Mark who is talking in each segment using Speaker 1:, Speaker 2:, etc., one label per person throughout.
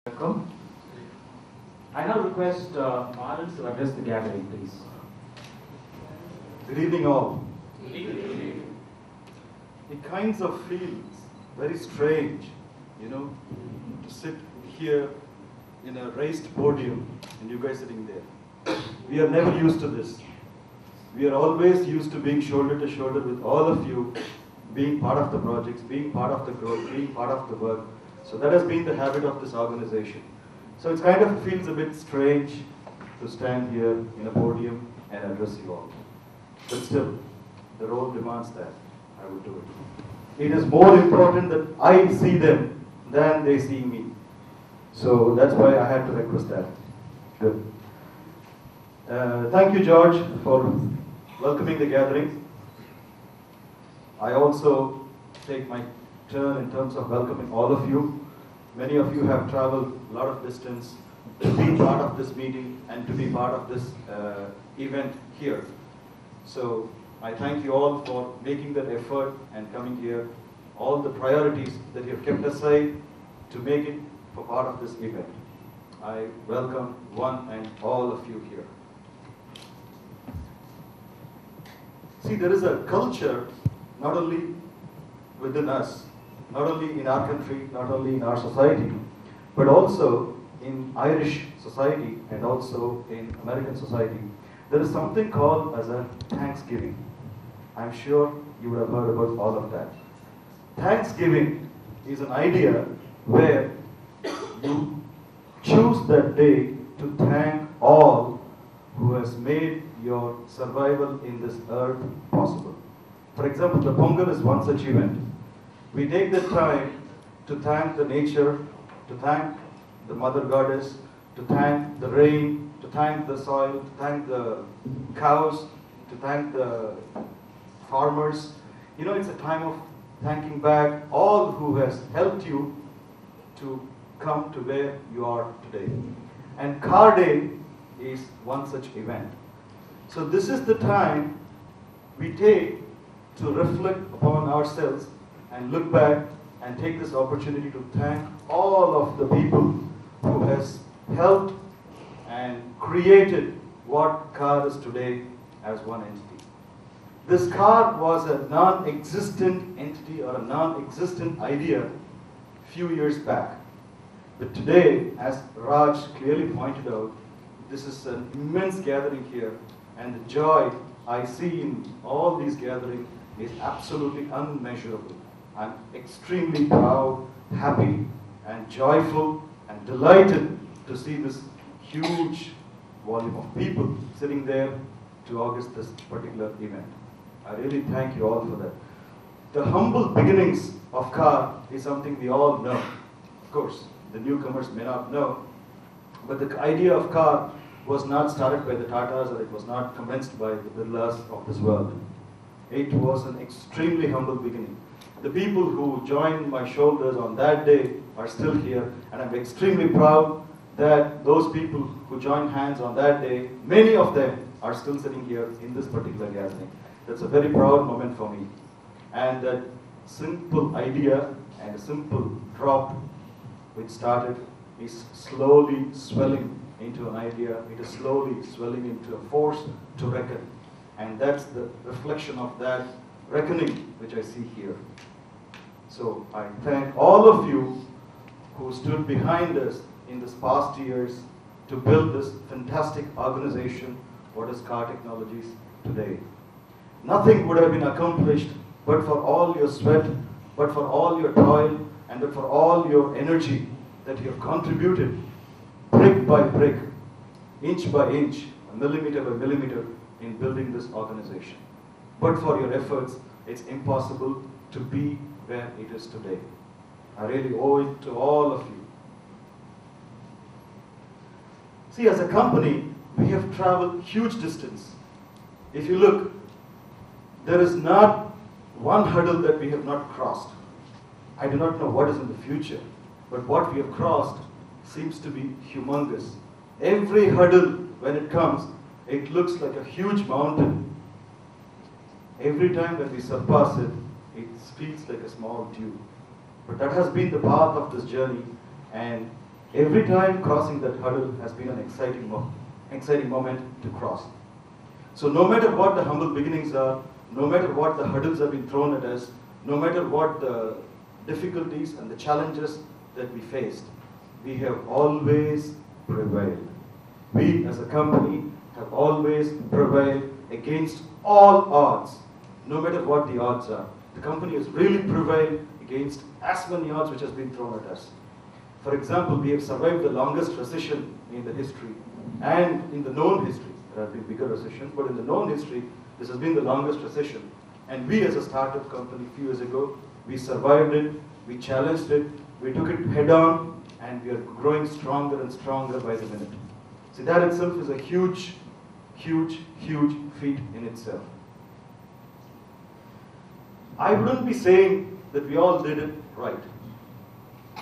Speaker 1: Welcome. I now request Maran to address the gathering, please.
Speaker 2: Good evening all.
Speaker 1: Good evening.
Speaker 2: It kinds of feels very strange, to sit here in a raised podium and you guys sitting there. We are never used to this. We are always used to being shoulder to shoulder with all of you, being part of the projects, being part of the growth, being part of the work. So that has been the habit of this organization. So it kind of feels a bit strange to stand here in a podium and address you all. But still, the role demands that I would do it. It is more important that I see them than they see me. So that's why I had to request that. Good. Thank you, George, for welcoming the gathering. I also take my turn in terms of welcoming all of you. Many of you have traveled a lot of distance to be part of this meeting and to be part of this event here. So I thank you all for making that effort and coming here. All the priorities that you have kept aside to make it for part of this event. I welcome one and all of you here. See, there is a culture not only within us, not only in our country, not only in our society, but also in Irish society and also in American society. There is something called as a Thanksgiving. I'm sure you would have heard about all of that. Thanksgiving is an idea where you choose that day to thank all who has made your survival in this earth possible. For example, the Pongal is one such event. We take the time to thank the nature, to thank the mother goddess, to thank the rain, to thank the soil, to thank the cows, to thank the farmers. It's a time of thanking back all who has helped you to come to where you are today. And KAAR Day is one such event. So this is the time we take to reflect upon ourselves and look back and take this opportunity to thank all of the people who has helped and created what KAAR is today as one entity. This KAAR was a non-existent entity or a non-existent idea few years back. But today, as Raj clearly pointed out, this is an immense gathering here, and the joy I see in all these gatherings is absolutely unmeasurable. I'm extremely proud, happy, and joyful, and delighted to see this huge volume of people sitting there to August this particular event. I really thank you all for that. The humble beginnings of KAAR is something we all know. Of course, the newcomers may not know, but the idea of KAAR was not started by the Tatas, or it was not commenced by the Birlas of this world. It was an extremely humble beginning. The people who joined my shoulders on that day are still here, and I'm extremely proud that those people who joined hands on that day, many of them are still sitting here in this particular gathering. That's a very proud moment for me. And that simple idea and a simple drop which started is slowly swelling into an idea. It is slowly swelling into a force to reckon. And that's the reflection of that reckoning which I see here. So I thank all of you who stood behind us in this past years to build this fantastic organization, what is KAAR Technologies today. Nothing would have been accomplished but for all your sweat, but for all your toil, and but for all your energy that you have contributed brick by brick, inch by inch, millimeter by millimeter in building this organization. But for your efforts, it's impossible to be where it is today. I really owe it to all of you. See, as a company, we have traveled huge distance. If you look, there is not one hurdle that we have not crossed. I do not know what is in the future, but what we have crossed seems to be humongous. Every hurdle, when it comes, it looks like a huge mountain. Every time that we surpass it, it feels like a small dew. But that has been the path of this journey, and Every time crossing that hurdle has been an exciting moment to cross. So no matter what the humble beginnings are, no matter what the hurdles have been thrown at us, no matter what the difficulties and the challenges that we faced, we have always prevailed. We as a company have always prevailed against all odds, no matter what the odds are. The company has really prevailed against as many odds which has been thrown at us. For example, we have survived the longest recession in the history and in the known history. There have been bigger recessions, but in the known history, this has been the longest recession. And we as a startup company a few years ago, we survived it, we challenged it, we took it head on, and we are growing stronger and stronger by the minute. See, that itself is a huge, huge, huge feat in itself. I wouldn't be saying that we all did it right.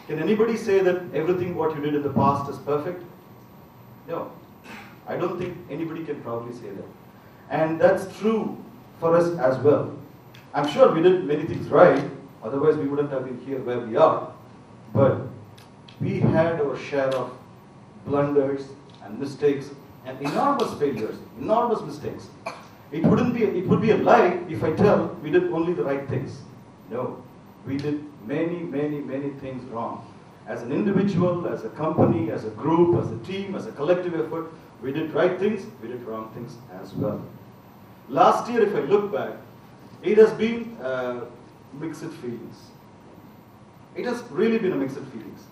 Speaker 2: Can anybody say that everything what you did in the past is perfect? No. I don't think anybody can probably say that. And that's true for us as well. I'm sure we did many things right, otherwise we wouldn't have been here where we are. But we had our share of blunders and mistakes and enormous failures, enormous mistakes. It would be a lie if I tell we did only the right things. No, we did many, many, many things wrong. As an individual, as a company, as a group, as a team, as a collective effort, we did right things, we did wrong things as well. Last year, if I look back, it has been mixed feelings. It has really been a mixed feelings.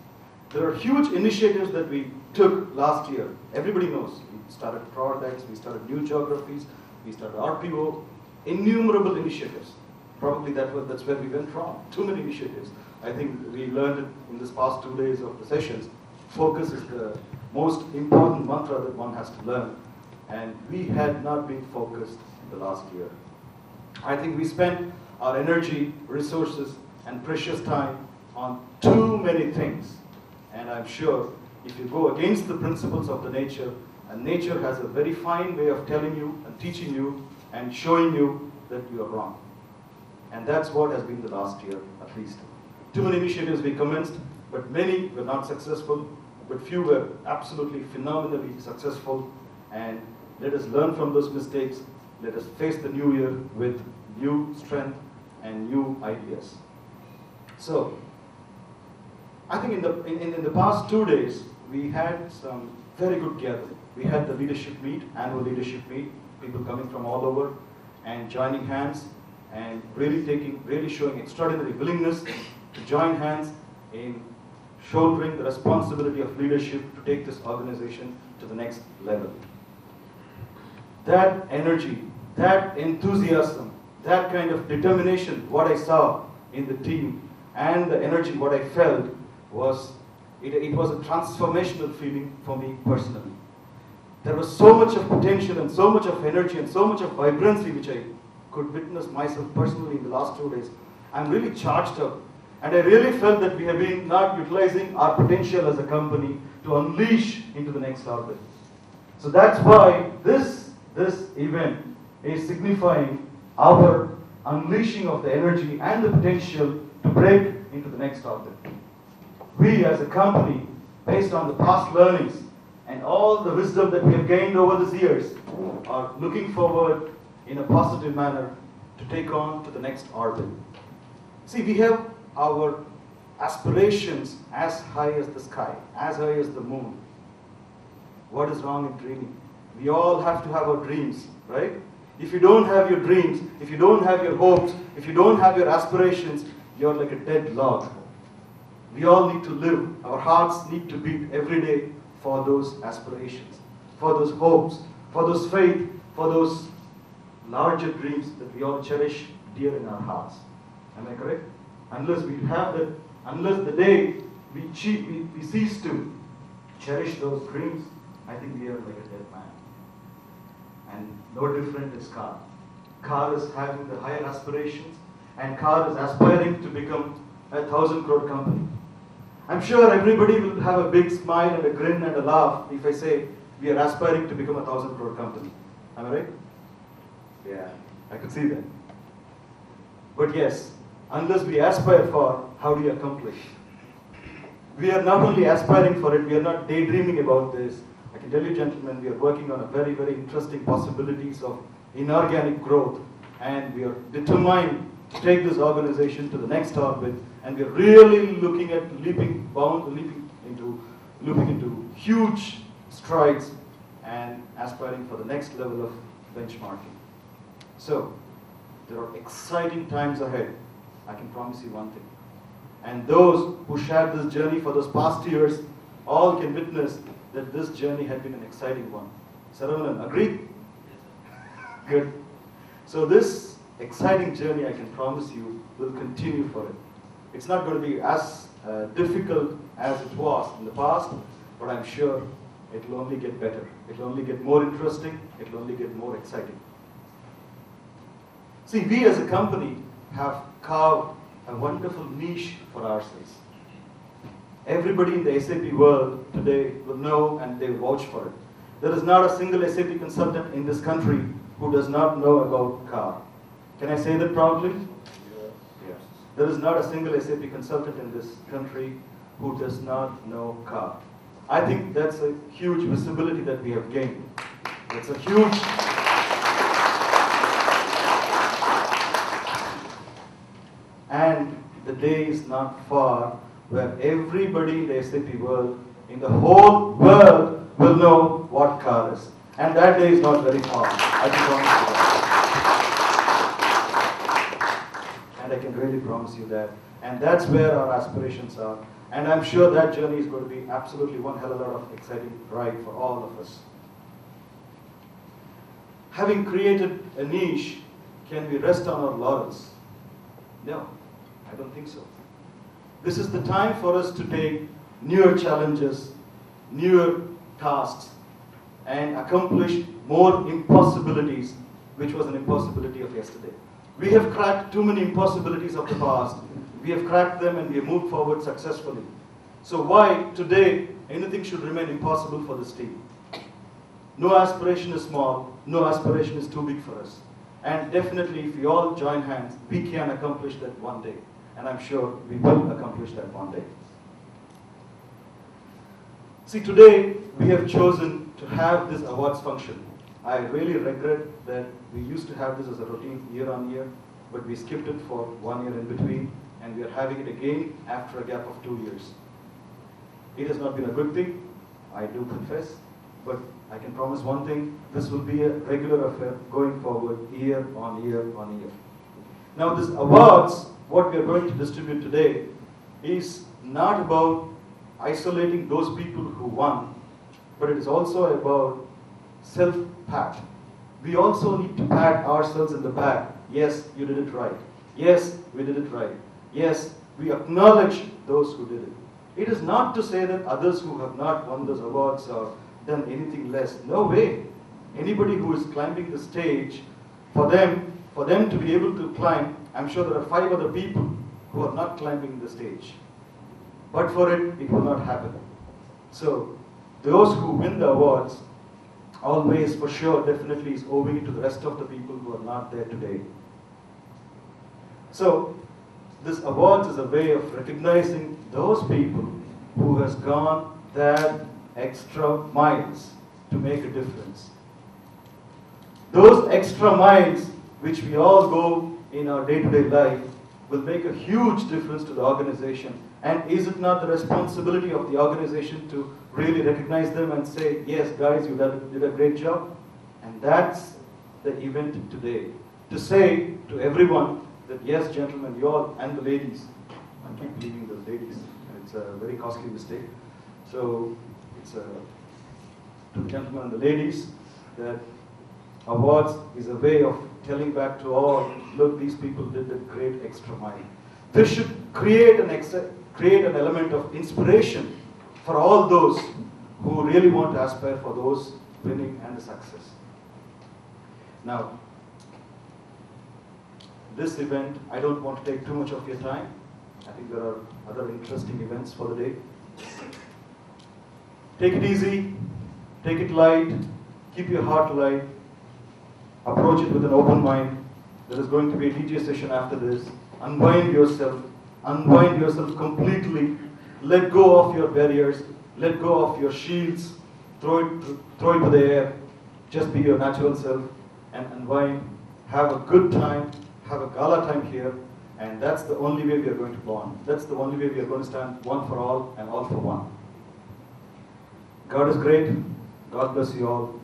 Speaker 2: There are huge initiatives that we took last year. Everybody knows. We started products, we started new geographies, we started RPO, innumerable initiatives. Probably that's where we went wrong. Too many initiatives. I think we learned it in this past 2 days of the sessions. Focus is the most important mantra that one has to learn. And we had not been focused in the last year. I think we spent our energy, resources, and precious time on too many things. And I'm sure if you go against the principles of the nature, and nature has a very fine way of telling you and teaching you and showing you that you are wrong. And that's what has been the last year, at least. Too many initiatives we commenced, but many were not successful, but few were absolutely phenomenally successful. And let us learn from those mistakes. Let us face the new year with new strength and new ideas. So, I think in the past 2 days, we had some very good gathering. We had the leadership meet, annual leadership meet, people coming from all over and joining hands and really showing extraordinary willingness to join hands in shouldering the responsibility of leadership to take this organization to the next level. That energy, that enthusiasm, that kind of determination, what I saw in the team, and the energy, what I felt, was it was a transformational feeling for me personally. There was so much of potential and so much of energy and so much of vibrancy which I could witness myself personally in the last 2 days. I'm really charged up. And I really felt that we have been not utilizing our potential as a company to unleash into the next orbit. So that's why this event is signifying our unleashing of the energy and the potential to break into the next orbit. We as a company, based on the past learnings and all the wisdom that we have gained over these years, are looking forward in a positive manner to take on to the next orbit. See, we have our aspirations as high as the sky, as high as the moon. What is wrong in dreaming? We all have to have our dreams, right? If you don't have your dreams, if you don't have your hopes, if you don't have your aspirations, you're like a dead log. We all need to live. Our hearts need to beat every day for those aspirations, for those hopes, for those faith, for those larger dreams that we all cherish dear in our hearts. Am I correct? Unless we have that, unless the day we cease to cherish those dreams, I think we are like a dead man. And no different is KAAR. KAAR is having the higher aspirations, and KAAR is aspiring to become a 1,000 crore company. I'm sure everybody will have a big smile and a grin and a laugh if I say we are aspiring to become a 1,000 crore company. Am I right? Yeah, I could see that. But yes, unless we aspire for, how do you accomplish? We are not only aspiring for it, we are not daydreaming about this. I can tell you, gentlemen, we are working on a very, very interesting possibilities of inorganic growth, and we are determined to take this organization to the next orbit, and we are really looking at leaping into huge strides and aspiring for the next level of benchmarking. So, there are exciting times ahead. I can promise you one thing. And those who shared this journey for those past years all can witness that this journey had been an exciting one. Saravanan, agree? Good. So this exciting journey, I can promise you, will continue for it. It's not going to be as difficult as it was in the past, but I'm sure it will only get better. It will only get more interesting. It will only get more exciting. See, we as a company have carved a wonderful niche for ourselves. Everybody in the SAP world today will know and they will vouch for it. There is not a single SAP consultant in this country who does not know about KAAR. Can I say that proudly? Yes. There is not a single SAP consultant in this country who does not know KAAR. I think that's a huge visibility that we have gained. It's a huge... And the day is not far where everybody in the SAP world, in the whole world, will know what KAAR is. And that day is not very far. I can promise you that. And I can really promise you that. And that's where our aspirations are. And I'm sure that journey is going to be absolutely one hell of a lot of exciting ride for all of us. Having created a niche, can we rest on our laurels? No, I don't think so. This is the time for us to take newer challenges, newer tasks, and accomplish more impossibilities, which was an impossibility of yesterday. We have cracked too many impossibilities of the past. We have cracked them and we have moved forward successfully. So why today anything should remain impossible for this team? No aspiration is small, no aspiration is too big for us. And definitely if we all join hands, we can accomplish that one day. And I'm sure we will accomplish that one day. See, today we have chosen to have this awards function. I really regret that we used to have this as a routine year on year, but we skipped it for 1 year in between, and we are having it again after a gap of 2 years. It has not been a good thing, I do confess, but I can promise one thing, this will be a regular affair going forward year on year on year. Now this awards, what we are going to distribute today, is not about isolating those people who won, but it is also about self-pat. We also need to pat ourselves in the back. Yes, you did it right. Yes, we did it right. Yes, we acknowledge those who did it. It is not to say that others who have not won those awards or done anything less. No way. Anybody who is climbing the stage, for them to be able to climb, I'm sure there are 5 other people who are not climbing the stage. But for it, it will not happen. So, those who win the awards, always for sure, definitely is owing it to the rest of the people who are not there today. So, this awards is a way of recognizing those people who has gone that extra miles to make a difference. Those extra miles which we all go in our day-to-day life will make a huge difference to the organization. And is it not the responsibility of the organization to really recognize them and say, yes guys, you did a great job? And that's the event today. To say to everyone that yes gentlemen, you all, and the ladies, I keep leaving the ladies, and it's a very costly mistake. So it's to the gentlemen and the ladies that awards is a way of telling back to all, look, these people did a great extra mile. This should create an element of inspiration for all those who really want to aspire for those winning and the success. Now, this event, I don't want to take too much of your time. I think there are other interesting events for the day. Take it easy, take it light, keep your heart light, approach it with an open mind. There is going to be a DJ session after this. Unwind yourself completely, Let go of your barriers. Let go of your shields. Throw it to the air. Just be your natural self and unwind. Have a good time. Have a gala time here. And that's the only way we are going to bond. That's the only way we are going to stand one for all and all for one. God is great. God bless you all.